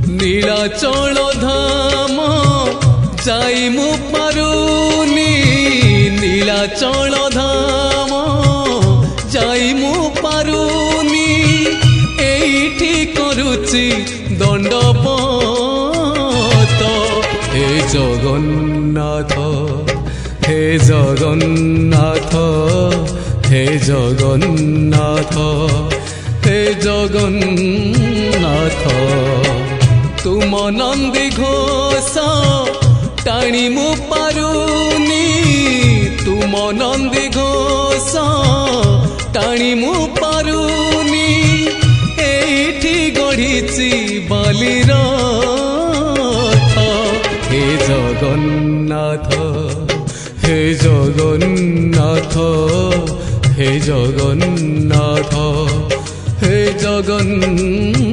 নীলাচল ধাম যাই মু পারুনি নীলাচল ধাম যাই মু পারুনি এইটি করুচি দণ্ডপত হে জগন্নাথ হে জগন্নাথ হে জগন্নাথ হে জগন্নাথ তুম নন্দী ঘোষ টাণি মু পারুনি তুম নন্দী ঘোষ টাণি মু পারুনি এইটি গড়িছি বালির হে জগন্নাথ হে জগন্নাথ হে জগন্নাথ হে জগন্নাথ।